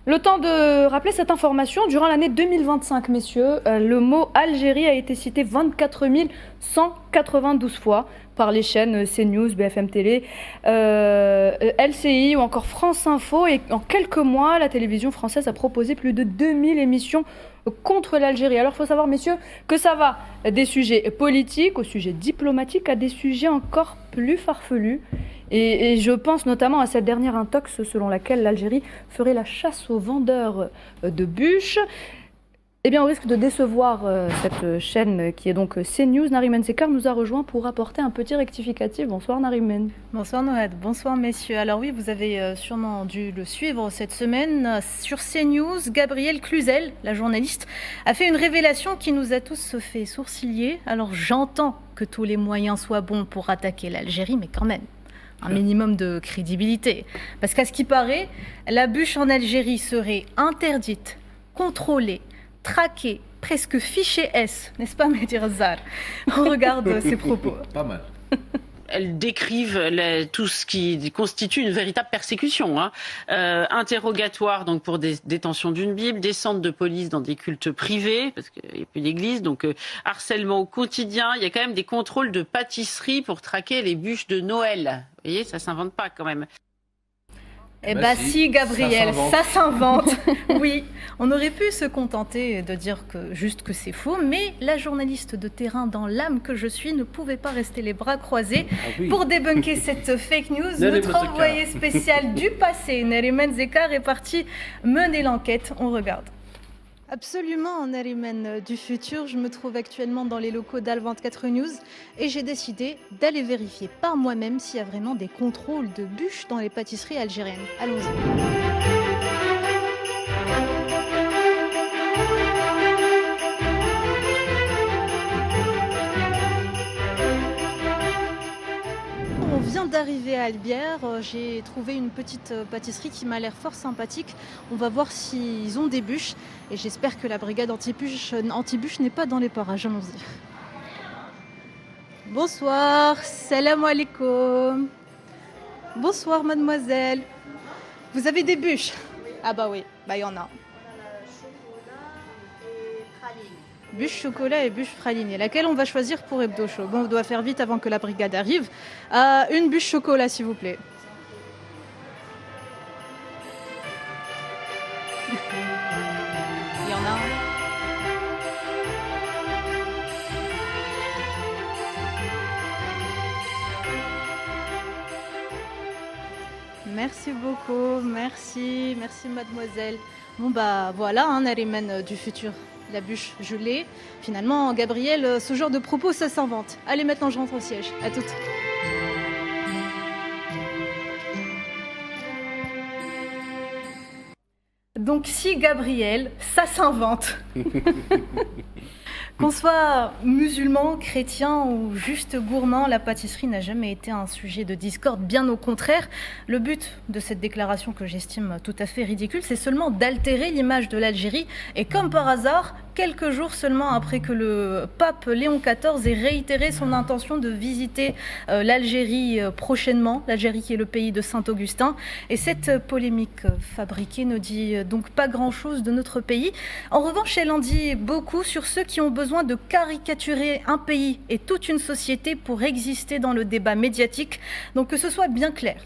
Le temps de rappeler cette information, durant l'année 2025, messieurs, le mot Algérie a été cité 24 192 fois par les chaînes CNews, BFM Télé, LCI ou encore France Info. Et en quelques mois, la télévision française a proposé plus de 2000 émissions contre l'Algérie. Alors il faut savoir, messieurs, que ça va des sujets politiques aux sujets diplomatiques à des sujets encore plus farfelus. Et je pense notamment à cette dernière intox selon laquelle l'Algérie ferait la chasse aux vendeurs de bûches. Eh bien, au risque de décevoir cette chaîne qui est donc CNews, Nariman Sekar nous a rejoint pour apporter un petit rectificatif. Bonsoir Nariman. Bonsoir Noël, bonsoir messieurs. Alors oui, vous avez sûrement dû le suivre cette semaine. Sur CNews, Gabrielle Cluzel, la journaliste, a fait une révélation qui nous a tous fait sourciller. Alors j'entends que tous les moyens soient bons pour attaquer l'Algérie, mais quand même, un minimum de crédibilité. Parce qu'à ce qui paraît, la bûche en Algérie serait interdite, contrôlée, traquée, presque fichée S, n'est-ce pas Mehdi Razzar? On regarde ses propos. Pas mal. Elles décrivent tout ce qui constitue une véritable persécution. Interrogatoire donc pour des détentions d'une Bible, descente de police dans des cultes privés, parce qu'il n'y a plus d'église, donc harcèlement au quotidien. Il y a quand même des contrôles de pâtisserie pour traquer les bûches de Noël. Vous voyez, ça s'invente pas quand même. Eh bien si, Gabriel, ça s'invente. Oui, on aurait pu se contenter de dire juste que c'est faux, mais la journaliste de terrain dans l'âme que je suis ne pouvait pas rester les bras croisés pour débunker cette fake news. Notre envoyé spécial du passé, Nariman Sekar, est parti mener l'enquête. On regarde. Absolument, Nariman du futur. Je me trouve actuellement dans les locaux d'Al24 News et j'ai décidé d'aller vérifier par moi-même s'il y a vraiment des contrôles de bûches dans les pâtisseries algériennes. Allons-y. On vient d'arriver à Albière, j'ai trouvé une petite pâtisserie qui m'a l'air fort sympathique. On va voir s'ils ont des bûches et j'espère que la brigade anti-bûche n'est pas dans les parages. Allons-y. Bonsoir, salam alaikum. Bonsoir mademoiselle. Vous avez des bûches? Ah bah oui, bah il y en a. Bûche chocolat et bûche praline. Laquelle on va choisir pour Hebdo Show? Bon, on doit faire vite avant que la brigade arrive. Une bûche chocolat, s'il vous plaît. Il y en a un. Merci beaucoup, merci mademoiselle. Bon bah voilà, Nariman du futur. La bûche, je l'ai. Finalement, Gabriel, ce genre de propos, ça s'invente. Allez, maintenant, je rentre au siège. À toutes. Donc, si Gabriel, ça s'invente. Qu'on soit musulman, chrétien ou juste gourmand, la pâtisserie n'a jamais été un sujet de discorde, bien au contraire. Le but de cette déclaration que j'estime tout à fait ridicule, c'est seulement d'altérer l'image de l'Algérie. Et comme par hasard, quelques jours seulement après que le pape Léon XIV ait réitéré son intention de visiter l'Algérie prochainement, l'Algérie qui est le pays de Saint-Augustin. Et cette polémique fabriquée ne dit donc pas grand-chose de notre pays. En revanche, elle en dit beaucoup sur ceux qui ont besoin de caricaturer un pays et toute une société pour exister dans le débat médiatique. Donc que ce soit bien clair.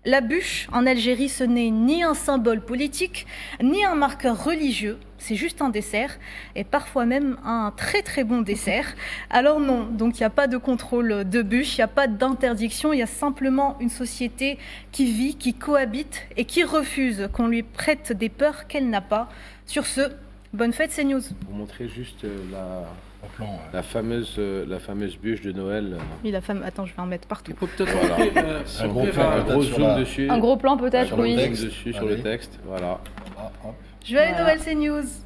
La bûche en Algérie, ce n'est ni un symbole politique, ni un marqueur religieux, c'est juste un dessert, et parfois même un très très bon dessert. Alors non, donc il n'y a pas de contrôle de bûche, il n'y a pas d'interdiction, il y a simplement une société qui vit, qui cohabite et qui refuse qu'on lui prête des peurs qu'elle n'a pas. Sur ce, bonne fête CNews. Pour montrer juste la fameuse bûche de Noël. Oui, attends, je vais en mettre partout. Il faut peut-être un gros zoom dessus. Un gros plan peut-être, oui. Sur le texte, voilà. Joyeux Noël CNews.